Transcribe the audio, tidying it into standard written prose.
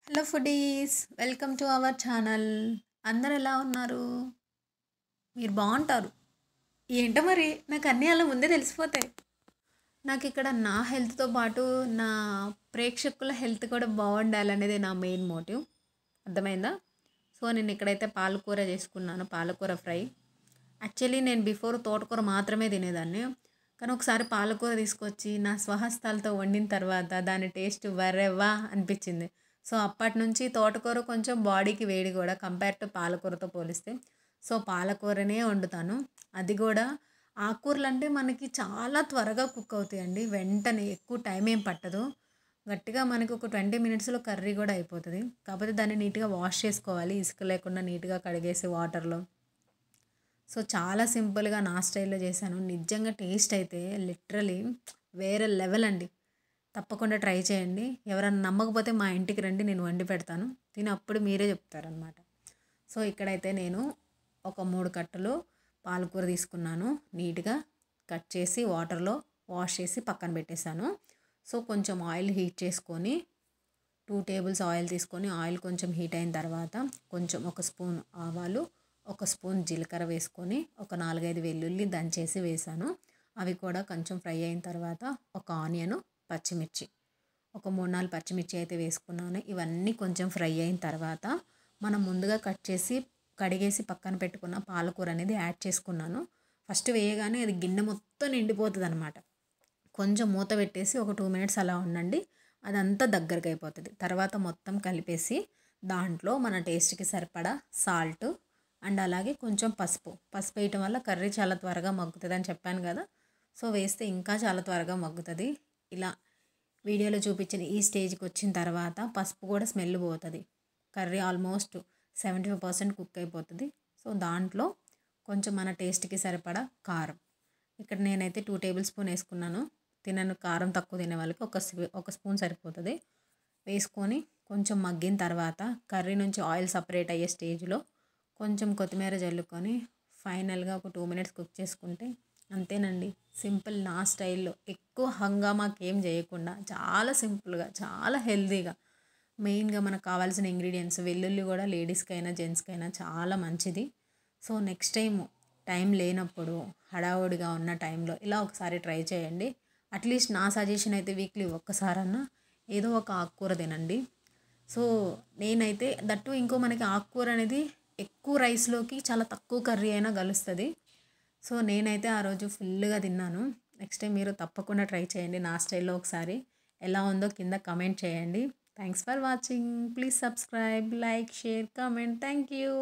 Hello foodies, welcome to our channel. అందరు ఎలా ఉన్నారు? మీరు బాగుంటారు. ఏంటో మరి నాకు అన్నీ అలా ముందే తెలిసిపోతాయి. నాకు ఇక్కడ నా హెల్త్తో పాటు నా ప్రేక్షకుల హెల్త్ కూడా బాగుండాలనేది నా మెయిన్ మోటివ్. అర్థమైందా? సో నేను ఇక్కడైతే పాలకూర చేసుకున్నాను, పాలకూర ఫ్రై. యాక్చువల్లీ నేను బిఫోర్ తోటకూర మాత్రమే తినేదాన్ని. కానీ ఒకసారి పాలకూర తీసుకొచ్చి నా స్వహస్తాలతో వండిన తర్వాత దాని టేస్ట్ వరెవ్వా అనిపించింది. సో అప్పటి నుంచి తోటకూర కొంచెం బాడీకి వేడి కూడా కంపేర్ టు పాలకూరతో పోలిస్తే. సో పాలకూరనే వండుతాను. అది కూడా ఆకుకూరలు అంటే మనకి చాలా త్వరగా కుక్ అవుతాయండి, వెంటనే ఎక్కువ టైం ఏం పట్టదు. గట్టిగా మనకి ఒక 20 మినిట్స్లో కర్రీ కూడా అయిపోతుంది. కాకపోతే దాన్ని నీట్గా వాష్ చేసుకోవాలి, ఇసుక లేకుండా నీట్గా కడిగేసి వాటర్లో. సో చాలా సింపుల్గా నా స్టైల్లో చేశాను. నిజంగా టేస్ట్ అయితే లిటరలీ వేరే లెవెల్ అండి. తప్పకుండా ట్రై చేయండి. ఎవరైనా నమ్మకపోతే మా ఇంటికి రండి, నేను వండి పెడతాను, తిని అప్పుడు మీరే చెప్తారనమాట. సో ఇక్కడైతే నేను ఒక 3 కట్టలు పాలకూర తీసుకున్నాను. నీట్గా కట్ చేసి వాటర్లో వాష్ చేసి పక్కన పెట్టేశాను. సో కొంచెం ఆయిల్ హీట్ చేసుకొని 2 టేబుల్స్ ఆయిల్ తీసుకొని ఆయిల్ కొంచెం హీట్ అయిన తర్వాత కొంచెం 1 స్పూన్ ఆవాలు, 1 స్పూన్ జీలకర్ర వేసుకొని ఒక 4-5 వెల్లుల్లి దంచేసి వేసాను. అవి కూడా కొంచెం ఫ్రై అయిన తర్వాత ఒక ఆనియను, పచ్చిమిర్చి, ఒక 3-4 పచ్చిమిర్చి అయితే వేసుకున్నాను. ఇవన్నీ కొంచెం ఫ్రై అయిన తర్వాత మనం ముందుగా కట్ చేసి కడిగేసి పక్కన పెట్టుకున్న పాలకూర అనేది యాడ్ చేసుకున్నాను. ఫస్ట్ వేయగానే అది గిన్నె మొత్తం నిండిపోతుంది అనమాట. కొంచెం మూత పెట్టేసి ఒక 2 మినిట్స్ అలా ఉండండి, అదంతా దగ్గరకు అయిపోతుంది. తర్వాత మొత్తం కలిపేసి దాంట్లో మన టేస్ట్కి సరిపడా సాల్ట్ అండ్ అలాగే కొంచెం పసుపు వేయటం వల్ల కర్రీ చాలా త్వరగా మగ్గుతుంది అని చెప్పాను కదా. సో వేస్తే ఇంకా చాలా త్వరగా మగ్గుతుంది. ఇలా వీడియోలో చూపించిన ఈ స్టేజ్కి వచ్చిన తర్వాత పసుపు కూడా స్మెల్ పోతుంది. కర్రీ ఆల్మోస్ట్ 75% కుక్ అయిపోతుంది. సో దాంట్లో కొంచెం మన టేస్ట్కి సరిపడా కారం, ఇక్కడ నేనైతే 2 టేబుల్ స్పూన్ వేసుకున్నాను. తినను కారం తక్కువ తినే వాళ్ళకి ఒక స్పూన్ సరిపోతుంది. వేసుకొని కొంచెం మగ్గిన తర్వాత కర్రీ నుంచి ఆయిల్ సపరేట్ అయ్యే స్టేజ్లో కొంచెం కొత్తిమీర జల్లుకొని ఫైనల్గా ఒక 2 మినిట్స్ కుక్ చేసుకుంటే అంతేనండి. సింపుల్ నా స్టైల్లో, ఎక్కువ హంగామాకి ఏం చేయకుండా చాలా సింపుల్గా చాలా హెల్తీగా. మెయిన్గా మనకు కావాల్సిన ఇంగ్రీడియంట్స్ వెల్లుల్లి కూడా లేడీస్కైనా జెంట్స్కైనా చాలా మంచిది. సో నెక్స్ట్ టైం లేనప్పుడు హడావుడిగా ఉన్న టైంలో ఇలా ఒకసారి ట్రై చేయండి. అట్లీస్ట్ నా సజెషన్ అయితే వీక్లీ ఒక్కసారన్నా ఏదో ఒక ఆకుకూర తినండి. సో నేనైతే దట్టు ఇంకో మనకి ఆకుకూర అనేది ఎక్కువ రైస్లోకి చాలా తక్కువ కర్రీ అయినా కలుస్తుంది. సో నేనైతే ఆ రోజు ఫుల్గా తిన్నాను. నెక్స్ట్ టైం మీరు తప్పకుండా ట్రై చేయండి నా స్టైల్లో ఒకసారి. ఎలా ఉందో కింద కమెంట్ చేయండి. Thanks for watching. Please subscribe, like, share, comment. Thank you.